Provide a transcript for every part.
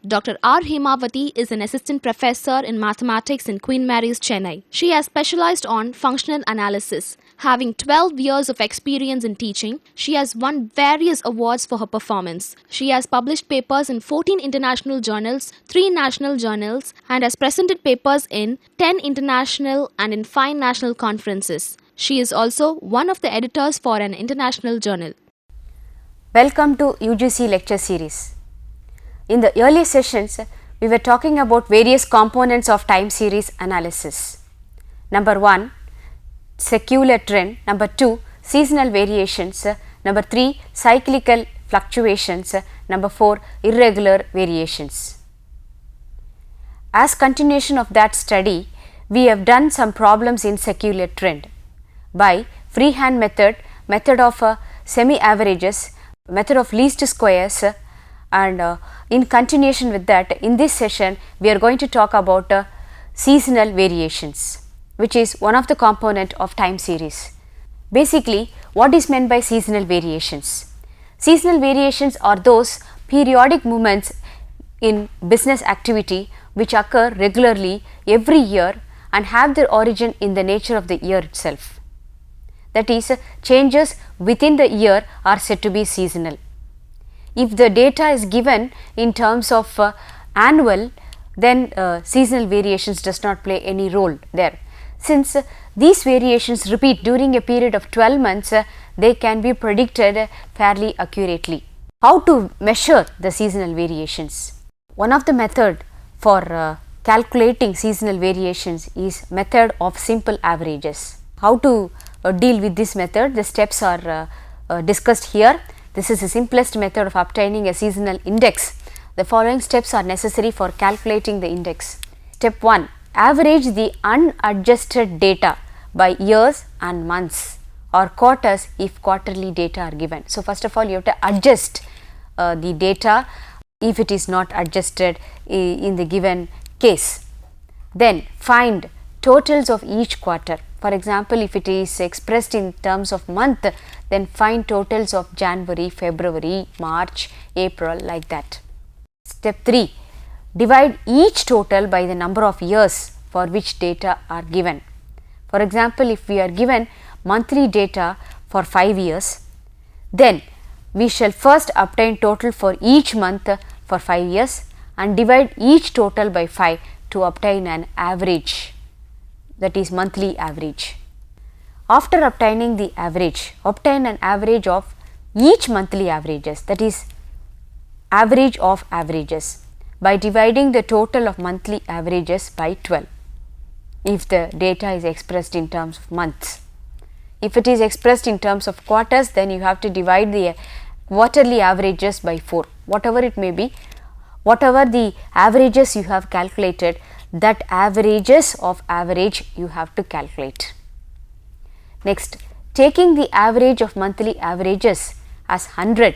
Dr. R. Hemavati is an assistant professor in mathematics in Queen Mary's, Chennai. She has specialized on functional analysis. Having 12 years of experience in teaching, she has won various awards for her performance. She has published papers in 14 international journals, 3 national journals, and has presented papers in 10 international and in 5 national conferences. She is also one of the editors for an international journal. Welcome to UGC lecture series. In the earlier sessions, we were talking about various components of time series analysis. Number 1, secular trend. Number 2, seasonal variations. Number 3, cyclical fluctuations. Number 4, irregular variations. As continuation of that study, we have done some problems in secular trend by freehand method, method of semi-averages, method of least squares, and in continuation with that, in this session we are going to talk about seasonal variations, which is one of the component of time series. Basically, what is meant by seasonal variations? Seasonal variations are those periodic movements in business activity which occur regularly every year and have their origin in the nature of the year itself. That is, changes within the year are said to be seasonal. If the data is given in terms of annual, then seasonal variations does not play any role there. Since these variations repeat during a period of 12 months, they can be predicted fairly accurately. How to measure the seasonal variations? One of the method for calculating seasonal variations is method of simple averages. How to deal with this method? The steps are discussed here. This is the simplest method of obtaining a seasonal index. The following steps are necessary for calculating the index. Step 1. Average the unadjusted data by years and months or quarters if quarterly data are given. So, first of all, you have to adjust the data if it is not adjusted in the given case. Then find totals of each quarter. For example, if it is expressed in terms of month, then find totals of January, February, March, April, like that. Step 3. Divide each total by the number of years for which data are given. For example, if we are given monthly data for 5 years, then we shall first obtain total for each month for 5 years and divide each total by 5 to obtain an average, that is monthly average. After obtaining the average, obtain an average of each monthly averages, that is average of averages, by dividing the total of monthly averages by 12 if the data is expressed in terms of months. If it is expressed in terms of quarters, then you have to divide the quarterly averages by 4, whatever it may be, whatever the averages you have calculated, that averages of average you have to calculate. Next, taking the average of monthly averages as 100,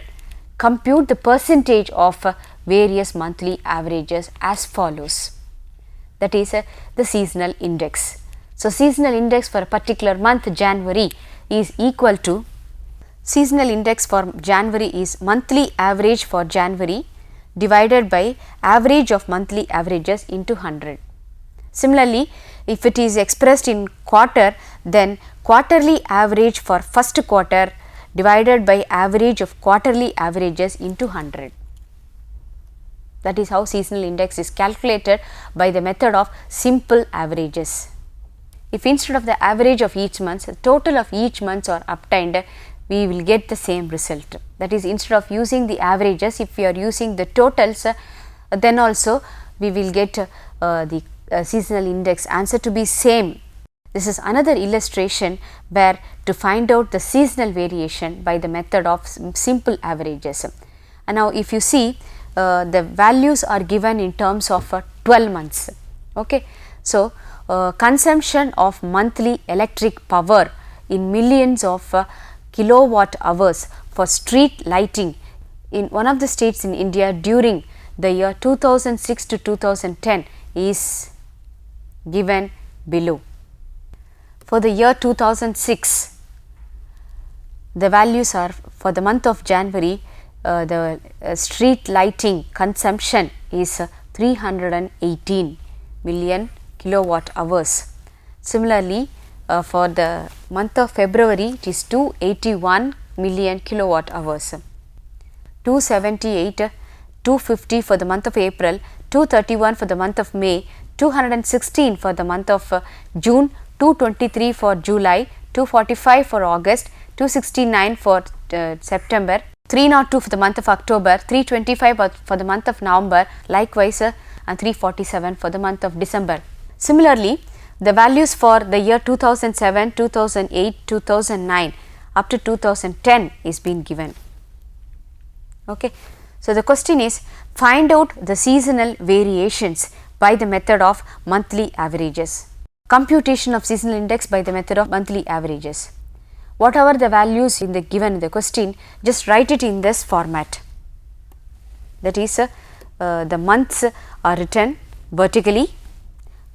compute the percentage of various monthly averages as follows. That is the seasonal index. So, seasonal index for a particular month January is equal to, seasonal index for January is monthly average for January divided by average of monthly averages into 100. Similarly, if it is expressed in quarter, then quarterly average for first quarter divided by average of quarterly averages into 100. That is how seasonal index is calculated by the method of simple averages. If instead of the average of each month, the total of each month are obtained, we will get the same result. That is, instead of using the averages, if we are using the totals, then also we will get the seasonal index answer to be same. This is another illustration where to find out the seasonal variation by the method of simple averages. And now if you see the values are given in terms of 12 months. Okay. So, consumption of monthly electric power in millions of kilowatt hours for street lighting in one of the states in India during the year 2006 to 2010 is given below. For the year 2006, the values are for the month of January, the street lighting consumption is 318 million kilowatt hours. Similarly, for the month of February, it is 281 million kilowatt hours. 278, 250 for the month of April, 231 for the month of May, 216 for the month of June, 223 for July, 245 for August, 269 for September, 302 for the month of October, 325 for the month of November, likewise and 347 for the month of December. Similarly, the values for the year 2007, 2008, 2009 up to 2010 is being given. Okay. So, the question is find out the seasonal variations by the method of monthly averages. Computation of seasonal index by the method of monthly averages. Whatever the values in the given in the question, just write it in this format. That is, the months are written vertically,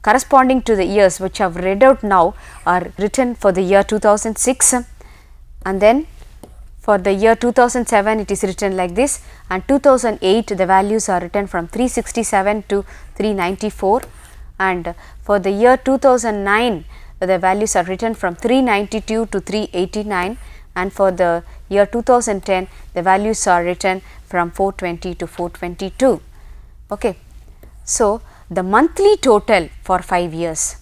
corresponding to the years which I have read out now are written for the year 2006, and then for the year 2007 it is written like this, and 2008 the values are written from 367 to 394, and for the year 2009 the values are written from 392 to 389, and for the year 2010 the values are written from 420 to 422. Okay. So, the monthly total for 5 years.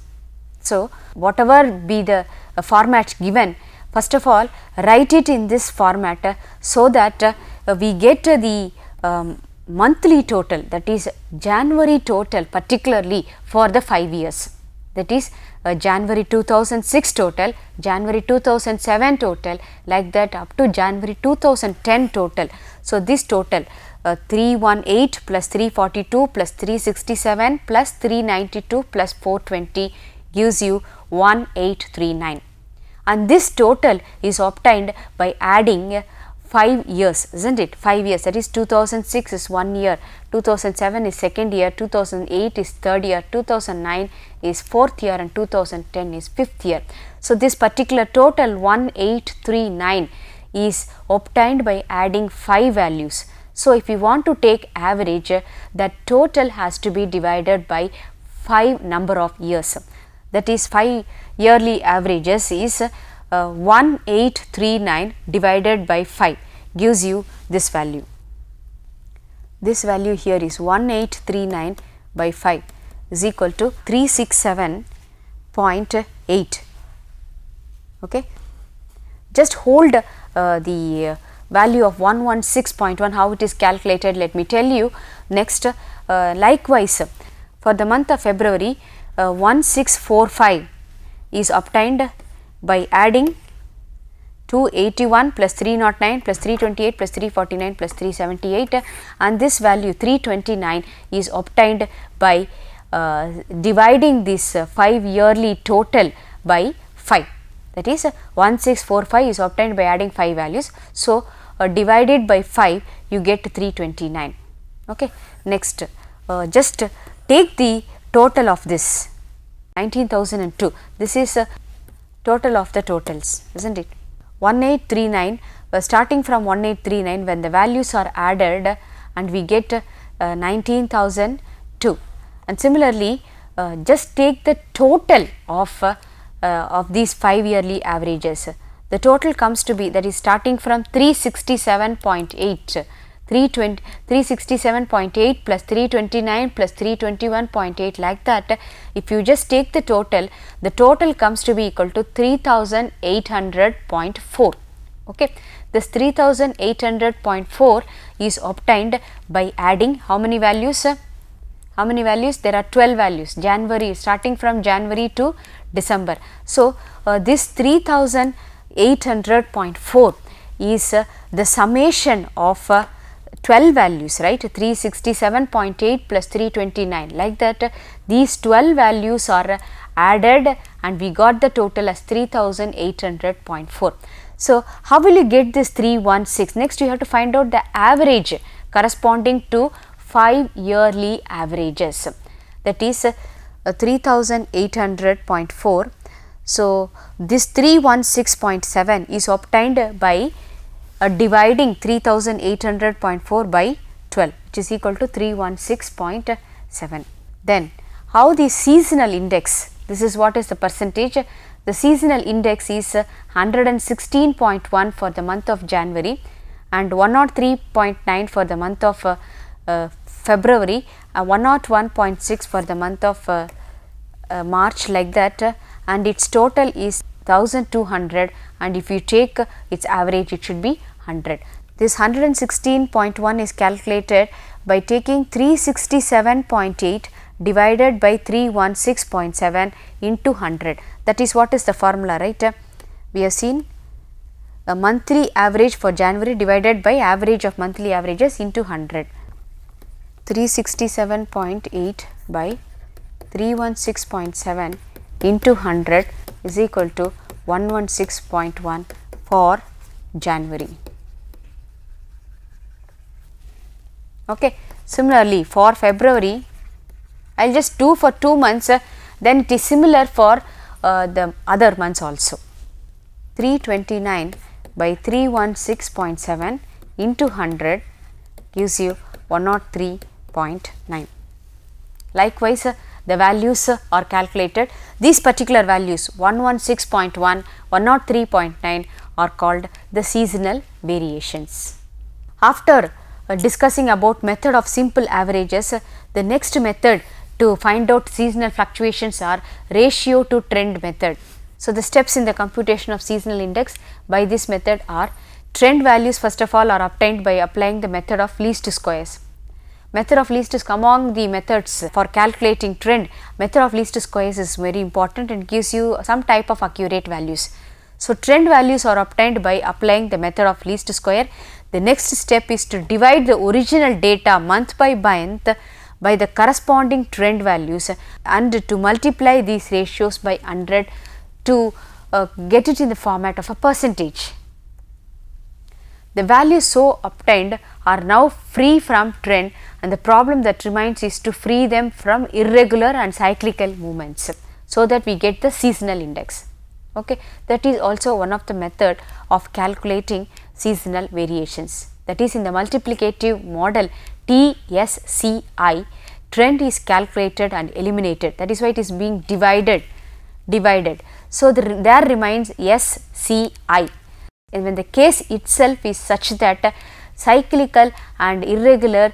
So, whatever be the format given, first of all write it in this format so that we get the monthly total, that is January total particularly for the 5 years, that is January 2006 total, January 2007 total, like that up to January 2010 total. So, this total 318 plus 342 plus 367 plus 392 plus 420 gives you 1839, and this total is obtained by adding 5 years, isn't it? 5 years, that is 2006 is 1 year, 2007 is 2nd year, 2008 is 3rd year, 2009 is 4th year, and 2010 is 5th year. So, this particular total 1839 is obtained by adding 5 values. So, if you want to take average, that total has to be divided by 5 number of years, that is 5 yearly averages is 1839 divided by 5 gives you this value. This value here is 1839 by 5 is equal to 367.8. Okay. Just hold the value of 116.1, how it is calculated, let me tell you next. Likewise, for the month of February 1645 is obtained by adding 281 plus 309 plus 328 plus 349 plus 378, and this value 329 is obtained by dividing this 5 yearly total by 5, that is 1645 is obtained by adding 5 values. So, divided by 5 you get 329. Okay. Next, just take the total of this 19,002, this is total of the totals, isn't it? 1839, starting from 1839 when the values are added and we get 19,002, and similarly just take the total of these 5 yearly averages. The total comes to be, that is starting from 367.8, 367.8 plus 329 plus 321.8, like that. If you just take the total comes to be equal to 3800.4. Okay. This 3800.4 is obtained by adding how many values? How many values? There are 12 values, January, starting from January to December. So, this 3800.4 is the summation of 12 values, right, 367.8 plus 329, like that these 12 values are added and we got the total as 3800.4. So, how will you get this 316? Next you have to find out the average corresponding to 5 yearly averages, that is 3800.4. So, this 316.7 is obtained by dividing 3800.4 by 12, which is equal to 316.7. Then how the seasonal index, this is what is the percentage. The seasonal index is 116.1 for the month of January and 103.9 for the month of February, 101.6 for the month of March, like that, and its total is 1200, and if you take its average it should be 100. This 116.1 is calculated by taking 367.8 divided by 316.7 into 100. That is what is the formula, right? We have seen a monthly average for January divided by average of monthly averages into 100. 367.8 by 316.7 into 100 is equal to 116.1 for January. Okay. Similarly, for February, I will just do for 2 months, then it is similar for the other months also. 329 by 316.7 into 100 gives you 103.9. Likewise, the values are calculated. These particular values 116.1, 103.9 are called the seasonal variations. After discussing about method of simple averages, the next method to find out seasonal fluctuations are ratio to trend method. So, the steps in the computation of seasonal index by this method are: trend values first of all are obtained by applying the method of least squares. Method of least squares, among the methods for calculating trend, method of least squares is very important and gives you some type of accurate values. So, trend values are obtained by applying the method of least square. The next step is to divide the original data month by month by the corresponding trend values and to multiply these ratios by 100 to get it in the format of a percentage. The values so obtained are now free from trend, and the problem that remains is to free them from irregular and cyclical movements, so that we get the seasonal index. Okay. That is also one of the method of calculating seasonal variations. That is, in the multiplicative model TSCI, trend is calculated and eliminated. That is why it is being divided. So, there remains SCI, and when the case itself is such that cyclical and irregular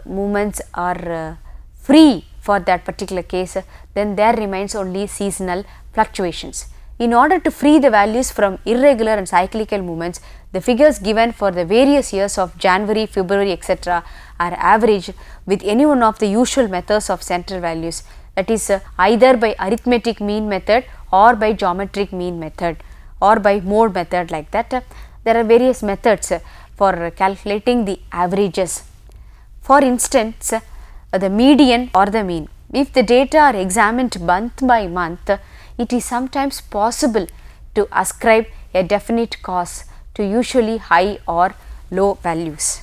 movements are free for that particular case, then there remains only seasonal fluctuations. In order to free the values from irregular and cyclical movements, the figures given for the various years of January, February, etc. are averaged with any one of the usual methods of central values, that is either by arithmetic mean method or by geometric mean method or by mode method, like that. There are various methods for calculating the averages. For instance, the median or the mean. If the data are examined month by month, it is sometimes possible to ascribe a definite cause to usually high or low values.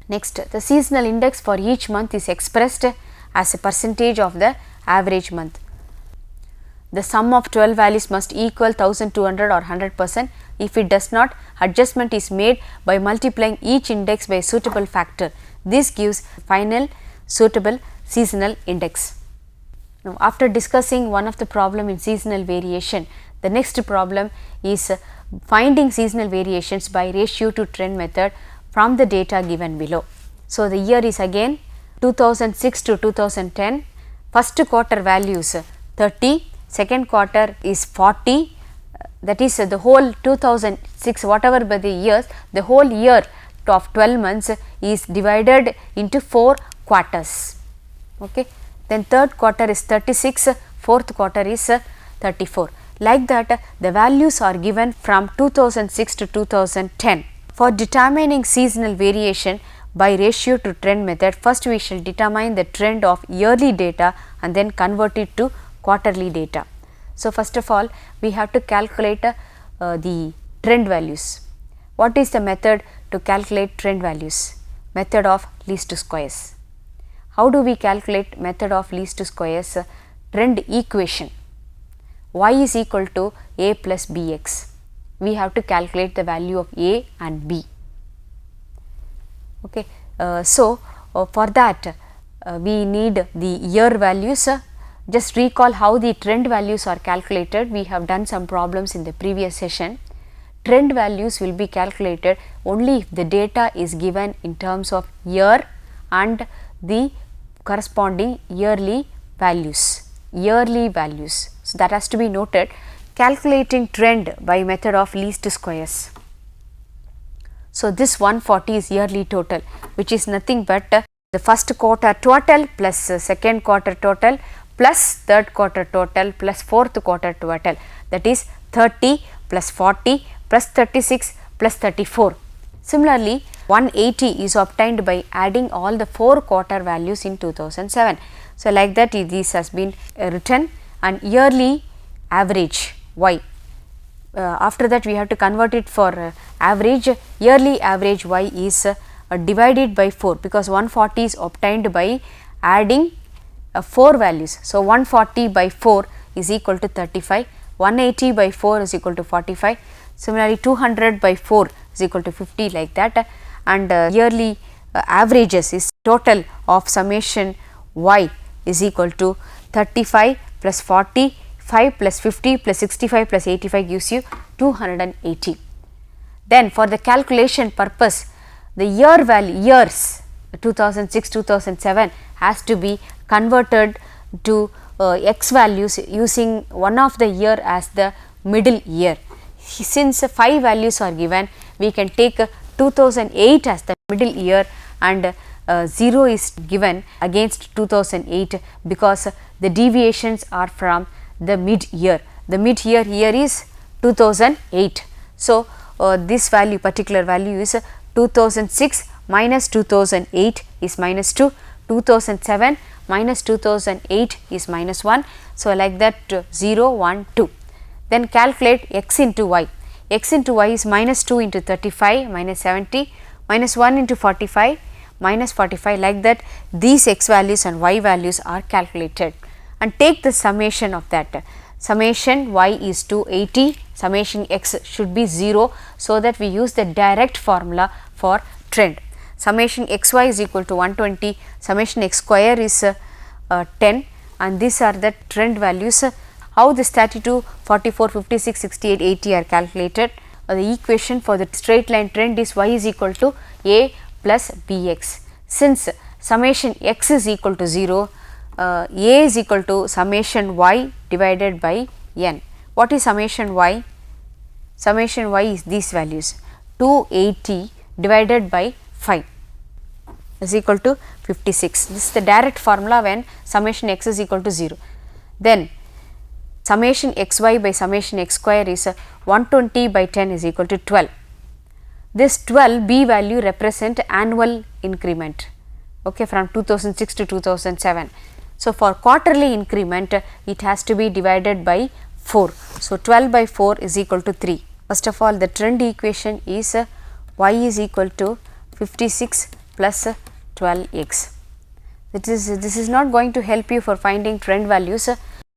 Next, the seasonal index for each month is expressed as a percentage of the average month. The sum of 12 values must equal 1200 or 100%. If it does not, adjustment is made by multiplying each index by a suitable factor. This gives final suitable seasonal index. Now, after discussing one of the problem in seasonal variation, the next problem is finding seasonal variations by ratio to trend method from the data given below. So, the year is again 2006 to 2010, first quarter values 30, second quarter is 40, that is the whole 2006, whatever by the years, the whole year of 12 months is divided into 4 quarters. Okay. Then third quarter is 36, fourth quarter is 34. Like that, the values are given from 2006 to 2010. For determining seasonal variation by ratio to trend method, first we shall determine the trend of yearly data and then convert it to quarterly data. So, first of all, we have to calculate the trend values. What is the method to calculate trend values? Method of least squares. How do we calculate method of least squares? Trend equation. Y is equal to A plus Bx. We have to calculate the value of A and B. Okay. For that we need the year values. Just recall how the trend values are calculated. We have done some problems in the previous session. Trend values will be calculated only if the data is given in terms of year and the corresponding yearly values. So, that has to be noted. Calculating trend by method of least squares. So, this 140 is yearly total, which is nothing but the first quarter total plus second quarter total plus third quarter total plus fourth quarter total, that is 30 plus 40 plus 36 plus 34. Similarly, 180 is obtained by adding all the 4 quarter values in 2007. So, like that this has been written, and yearly average y. After that we have to convert it for average. Yearly average y is divided by 4, because 140 is obtained by adding 4 values. So, 140 by 4 is equal to 35, 180 by 4 is equal to 45, similarly 200 by 4 is equal to 50, like that, and yearly averages is total of summation y is equal to 35 plus 45 plus 50 plus 65 plus 85 gives you 280. Then for the calculation purpose, the year value, years 2006, 2007 has to be converted to x values using one of the year as the middle year. Since 5 values are given, we can take 2008 as the middle year, and 0 is given against 2008 because the deviations are from the mid year. The mid year here is 2008. So, this value, particular value is 2006 minus 2008 is minus 2, 2007 minus 2008 is minus 1. So, like that 0, 1, 2. Then calculate x into y. X into y is minus 2 into 35 minus 70 minus 1 into 45 minus 45, like that these x values and y values are calculated, and take the summation of that. Summation y is 280, summation x should be 0, so that we use the direct formula for trend. Summation xy is equal to 120, summation x square is 10, and these are the trend values. How this 32, 44, 56, 68, 80 are calculated? The equation for the straight line trend is y is equal to a plus bx. Since summation x is equal to 0, a is equal to summation y divided by n. What is summation y? Summation y is these values, 280 divided by 5 is equal to 56. This is the direct formula when summation x is equal to 0. Then summation xy by summation x square is 120 by 10 is equal to 12. This 12 b value represent annual increment, okay, from 2006 to 2007. So, for quarterly increment it has to be divided by 4. So, 12 by 4 is equal to 3. First of all, the trend equation is y is equal to 56 plus 12x. This is not going to help you for finding trend values.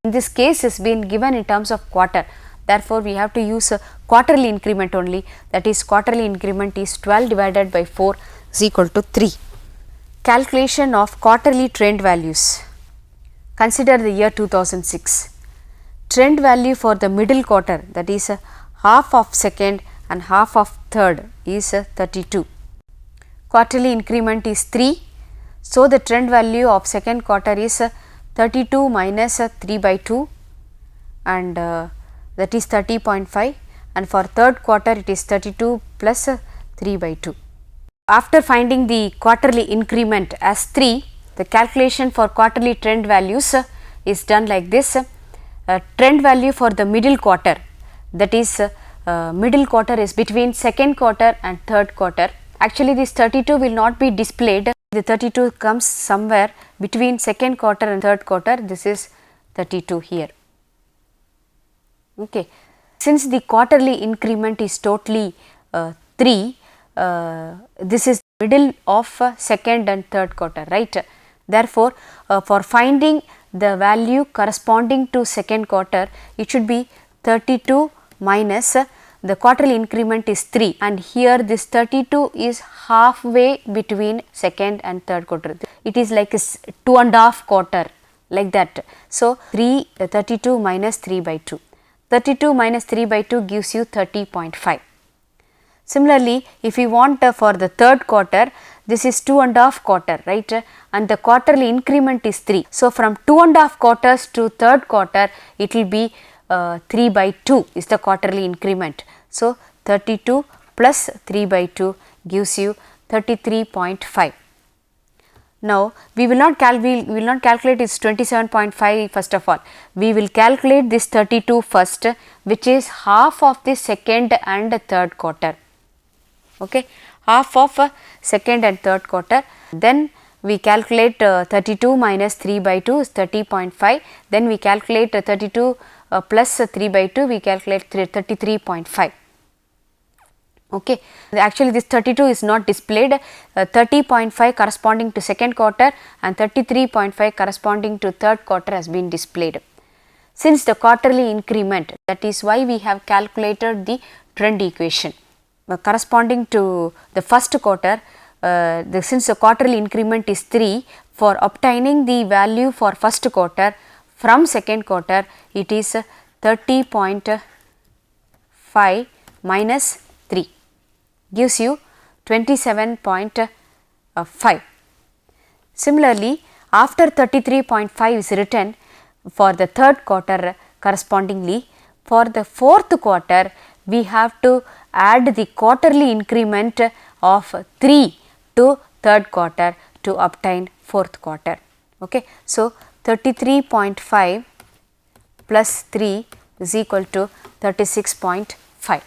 In this case is been given in terms of quarter, therefore, we have to use quarterly increment only, that is quarterly increment is 12 divided by 4 is equal to 3. Calculation of quarterly trend values. Consider the year 2006. Trend value for the middle quarter, that is half of second and half of third, is 32. Quarterly increment is 3. So, the trend value of second quarter is 32 minus 3 by 2, and that is 30.5, and for third quarter it is 32 plus 3 by 2. After finding the quarterly increment as 3, The calculation for quarterly trend values is done like this. Trend value for the middle quarter, that is middle quarter is between second quarter and third quarter. Actually this 32 will not be displayed, the 32 comes somewhere between second quarter and third quarter, this is 32 here. Okay. Since the quarterly increment is totally 3, this is middle of second and third quarter, right. Therefore, for finding the value corresponding to second quarter, it should be 32 minus the quarterly increment is 3, and here this 32 is halfway between second and third quarter. It is like a 2.5 quarter, like that. So, 32 minus 3 by 2. 32 minus 3 by 2 gives you 30.5. Similarly, if you want for the third quarter, this is 2.5 quarter, right, and the quarterly increment is 3. So, from 2.5 quarters to third quarter, it will be 3 by 2 is the quarterly increment. So, 32 plus 3 by 2 gives you 33.5. Now, we will not calculate this 27.5 first of all. We will calculate this 32 first, which is half of the second and third quarter. Okay, half of second and third quarter. Then we calculate 32 minus 3 by 2 is 30.5. Then we calculate 32 plus 3 by 2, we calculate 33.5. Okay. Actually this 32 is not displayed, 30.5 corresponding to second quarter and 33.5 corresponding to third quarter has been displayed. Since the quarterly increment, that is why we have calculated the trend equation. Corresponding to the first quarter, since the quarterly increment is 3, for obtaining the value for first quarter from second quarter, it is 30.5 minus 3 gives you 27.5. Similarly, after 33.5 is written for the third quarter correspondingly, for the fourth quarter we have to add the quarterly increment of 3 to third quarter to obtain fourth quarter. Okay. So, 33.5 plus 3 is equal to 36.5.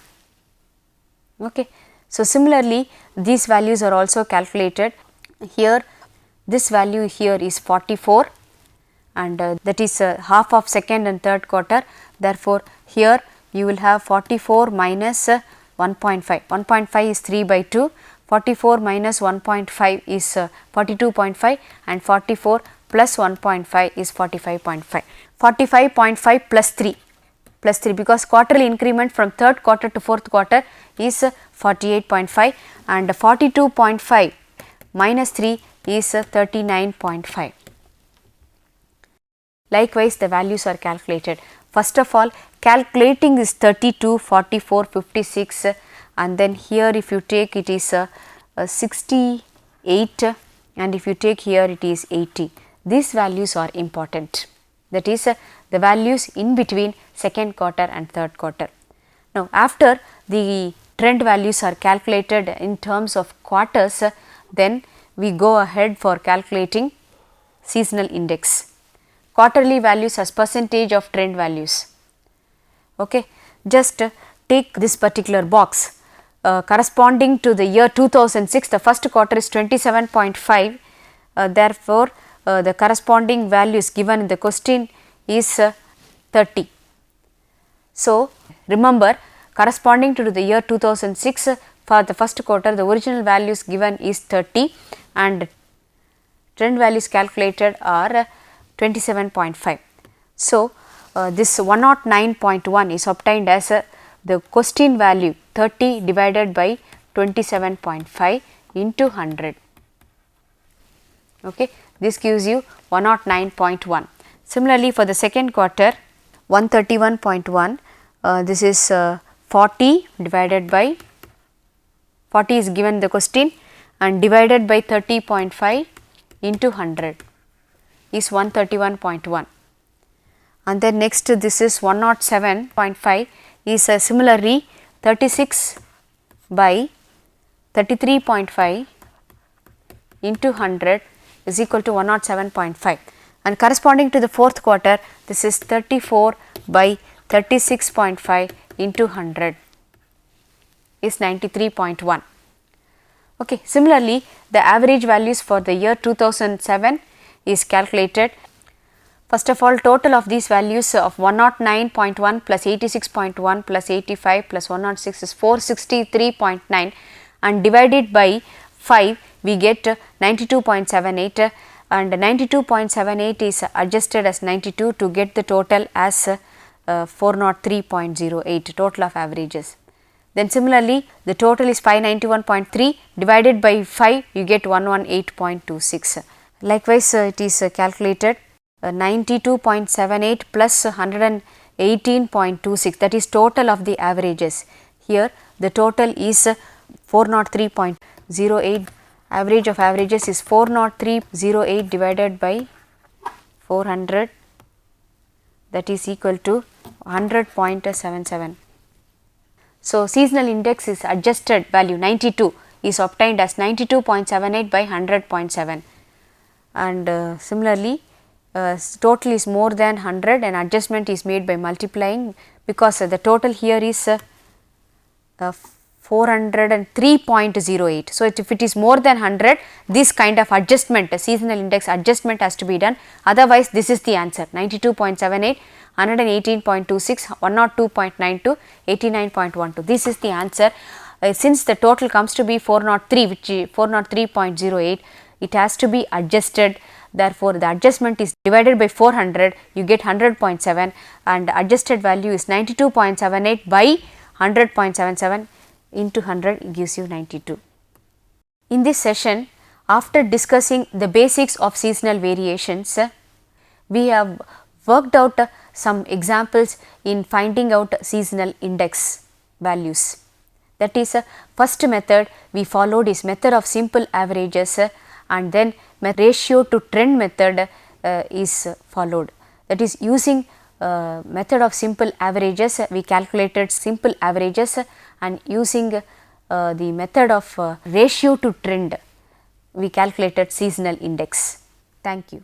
Okay. So, similarly, these values are also calculated. Here this value here is 44 and that is half of second and third quarter. Therefore, here you will have 44 minus 1.5. 1.5 is 3 by 2. 44 minus 1.5 is 42.5 and 44 plus 1.5 is 45.5. 45.5 plus 3 because quarterly increment from third quarter to fourth quarter is 48.5 and 42.5 minus 3 is 39.5. Likewise, the values are calculated. First of all, calculating is 32, 44, 56 and then here if you take it is 68 and if you take here it is 80. These values are important, that is the values in between second quarter and third quarter. Now, after the trend values are calculated in terms of quarters, then we go ahead for calculating seasonal index. Quarterly values as percentage of trend values. Okay. Just take this particular box corresponding to the year 2006, the first quarter is 27.5. Therefore, the corresponding values given in the question is 30. So, remember corresponding to the year 2006 for the first quarter, the original values given is 30 and trend values calculated are 27.5. So, this 109.1 is obtained as the question value 30 divided by 27.5 into 100. Okay. This gives you 109.1. Similarly, for the second quarter 131.1, this is 40 divided by 40 is given the question and divided by 30.5 into 100 is 131.1. And then next this is 107.5 is similarly 36 by 33.5 into 100 is equal to 107.5, and corresponding to the fourth quarter, this is 34 by 36.5 into 100 is 93.1. Okay. Similarly, the average values for the year 2007 is calculated. First of all, total of these values of 109.1 plus 86.1 plus 85 plus 106 is 463.9, and divided by 5 we get 92.78, and 92.78 is adjusted as 92 to get the total as 403.08 total of averages. Then similarly, the total is 591.3, divided by 5 you get 118.26. Likewise, it is calculated 92.78 plus 118.26, that is total of the averages. Here the total is 403.08, average of averages is 403.08 divided by 400, that is equal to 100.77. So, seasonal index is adjusted value 92 is obtained as 92.78 by 100.7, and similarly total is more than 100 and adjustment is made by multiplying, because the total here is 403.08. So, if it is more than 100, this kind of adjustment, seasonal index adjustment has to be done, otherwise this is the answer 92.78, 118.26, 102.92, 89.12. This is the answer. Since the total comes to be 403, which is 403.08, it has to be adjusted. Therefore, the adjustment is divided by 400, you get 100.7, and adjusted value is 92.78 by 100.77 into 100 gives you 92. In this session, after discussing the basics of seasonal variations, we have worked out some examples in finding out seasonal index values. That is, first method we followed is method of simple averages, and then ratio to trend method is followed. That is, using method of simple averages we calculated simple averages, and using the method of ratio to trend we calculated seasonal index. Thank you.